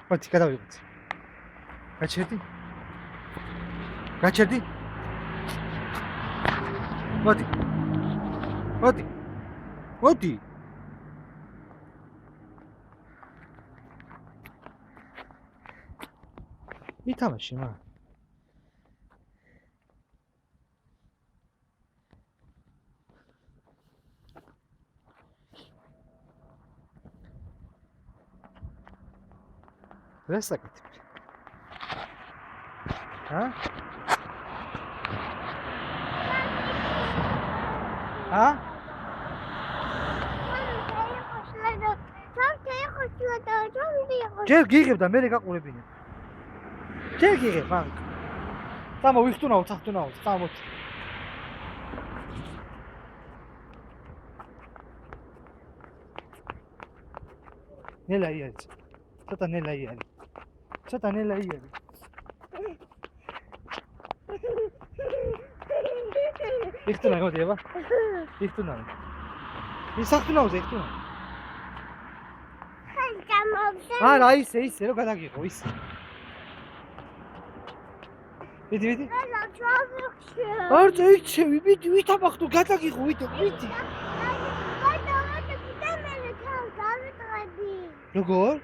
მოდი გადავიღოთ. გაჩერდი. მოდი. ითამაში მა. რასაკეთებ? ჰა? ჯერ გიღებ და მე გაყურებინე. ჯერ გიღებ, მანქ. წამო ვიხტუნაო, წამო. ნელა იარი. ცოტა ნელა იარი. ვიხტუნა მოდი აბა. ვიხტუნა. ისახტუნაოზე ვიხტუნა. არა ისე რო გადაგიღო ისე. ვიდი. არ წეიქცევი, ვიდი, ვითამახტო გადაგიღო, ვიდი. როგორ?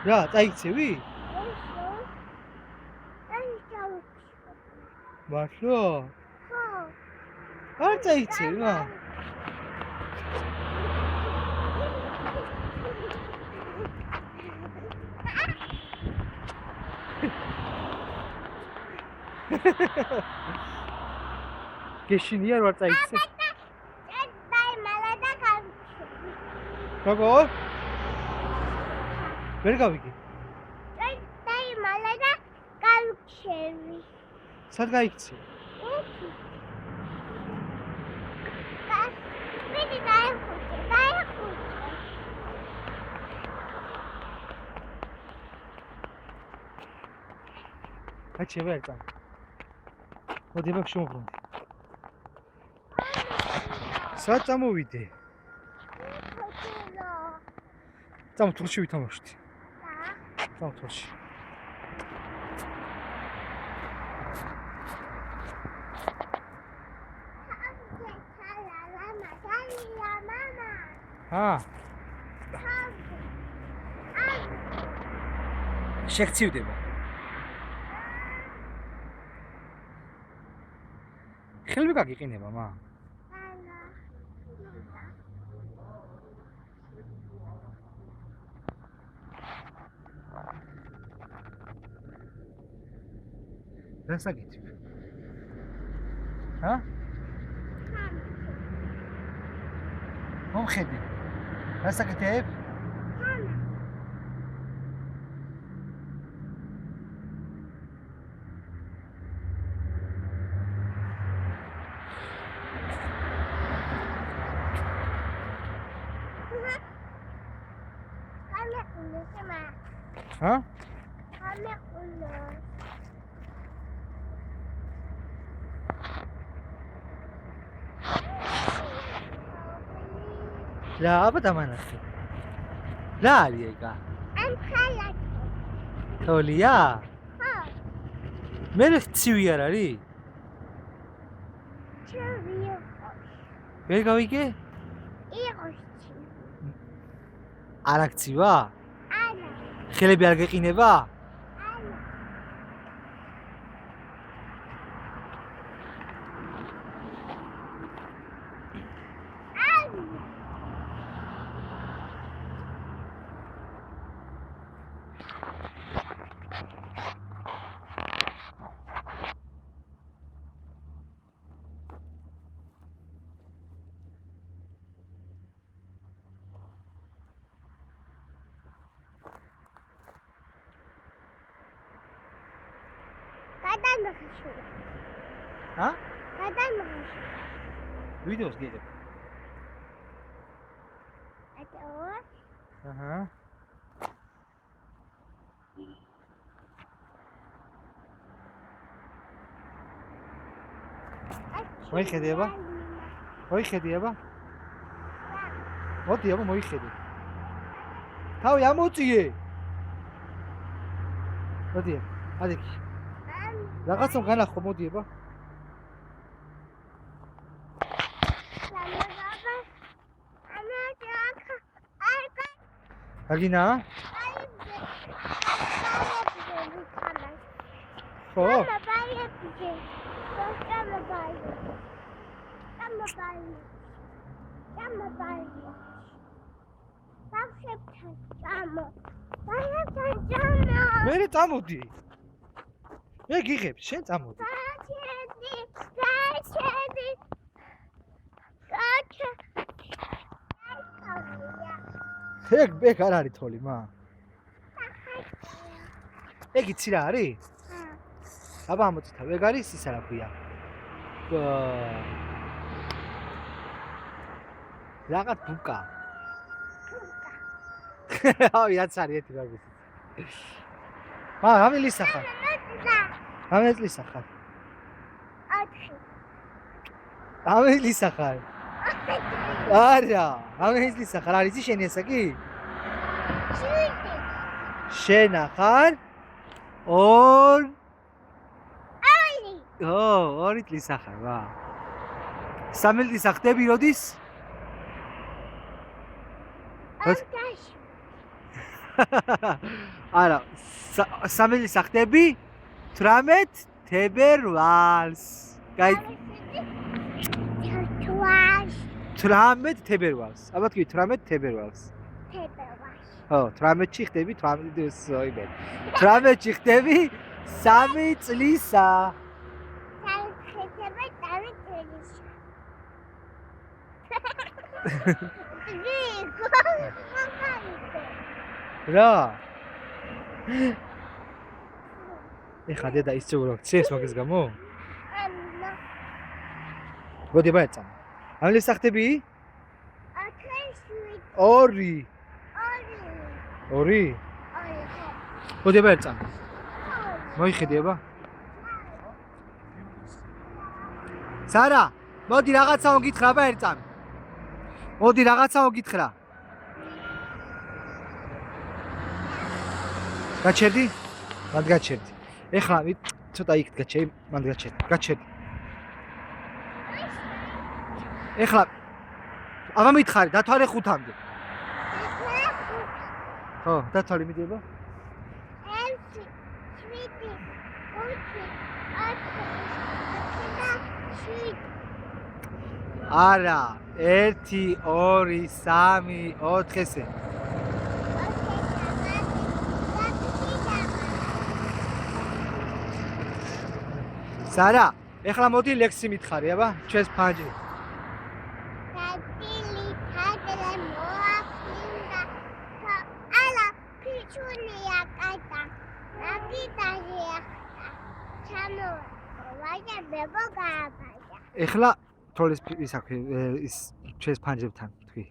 რა, წაიქცევი? მართლა? ხო. არ წაიქცევი, მა? გეშინია რა წაიქცე? როგორ? ვერ გავიგე. სად გაიქცე? გაჩევი არ წამ. მოდი ბაქ შემობრუნდი. სად წამოვიდე? წამ თურში ვითამაშდი. წამ თურში. შეგცივდება. ხელები გაგიყინება, მა. რასაკეთებ? მომხედე. რასაკეთებ? რა აბა დამანახე. რა არის ეგა? ამ ხალათი. თოლია? ხო. მე ცივი არ არის? ცივია. ვერ გავიგე? იყოს ცივი. არ აქცია? არა. ხელები არ გეყინება? ვიდეოს გიგებ. მოიხედი აბა? მოდი აბა მოიხედი. თავი ამოწიე. მოდი, ადიქი. რაღაცა განახო, მოდი აბა. აგინა? ხო? მე წამოდი. მე გიღებ, შენ წამოდი. ეგ არ არის თოლი, მა. ეგ იცი რა არის? აბა ამოწითავ, ეგ არის ისა რა ქვია. რაღაც ბუკა. აი, რაც არის ერთი რაღაც. მა, ამილი სახარ. ამილი სახარ. 4. ამილი სახარ. არა, ამილი სახარ, არის იცი შენი ასაკი? 7. შენ ახარ? 2. ო, 2 წლის ახარ, ვა. 3 წლის ახდები როდის? არა, 3 წლის ახდები 18 თებერვალს. კაი. 18 თებერვალს. აბა თქვი 18 თებერვალს. ხო, 18-ში ხდები 18-ში ხდები 3 წლისა. რა? ეხა დედა ისწავლა ცეს მაგის გამო? მოდი ბაეცა. ამილი სახტები? 2. 2? მოდი ბაეცა. მოიხედი აბა. სარა, მოდი რაღაცა მოგითხრა ბაეცა. მოდი რაღაცა მოგითხრა. გაჩერდი? მანდ გაჩერდი. ეხლა ცოტა იქ გაჩერდი, მანდ გაჩერდი. გაჩერდი. ეხლა აბა მითხარი, დათვალე 5-მდე. ხო, დათვალე მიდიება? 1 7 8 არა, 1 2 3 4 ესე. სარა, ეხლა მოდი ლექსი მითხარი, აბა, ჩვენს ფანჯი. ეხლა თოლის ისაქვი ის ჩვენს ფანჯებთან თქვი.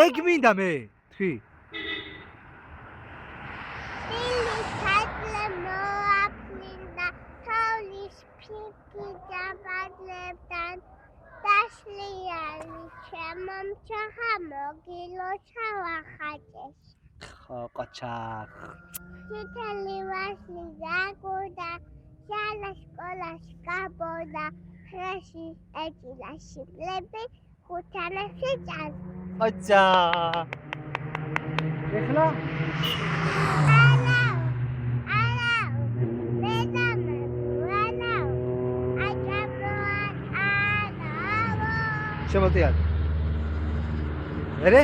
ეგ მინდა მე, თქვი. ხო, ყოჩახ. Titeli vasli zaguda, shala szkolasz kaboda, presi ecilashi lepi, hutana syczas. ყოჩა. ეხლა? Alau, bedame, alau, ajabuan, alau. შემოწიად. მერე?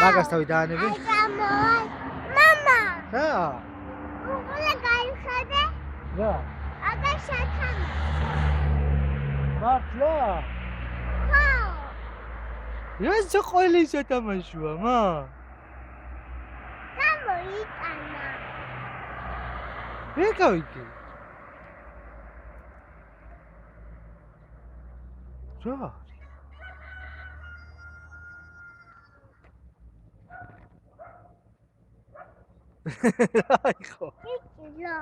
მაგას თავი დაანები? მამა! რა? უყურე გაიხადე? რა? აბა შეთანა. მართლა? ხო. ეს ყველი შეთამაშოა, მა? გამოიტანა. ვერ გავიგე. რა? აი ხო. ჭიჭილო.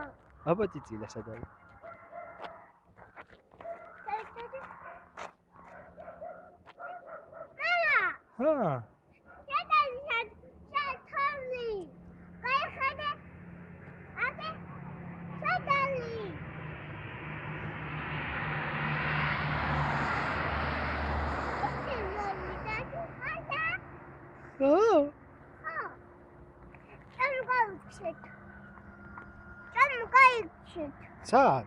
აბა ჭიჭილა სადაა? მამა, ჰა. შეთოლი. გაიხედე. აბე, შეთოლი. აა. სად?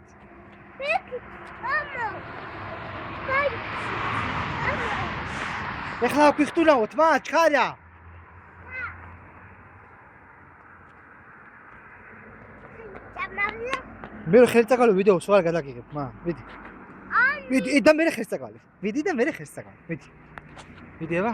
ეხლა ვიხტუნავთ, მა, ჩხარა. მე ხელსაკალო ვიდეოს ვარ გადაგიღებ, მა, მიდი. მიდი, და მე ხელსაკალი. მიდი და მე ხელსაკალი. მიდი. მიდი აბა.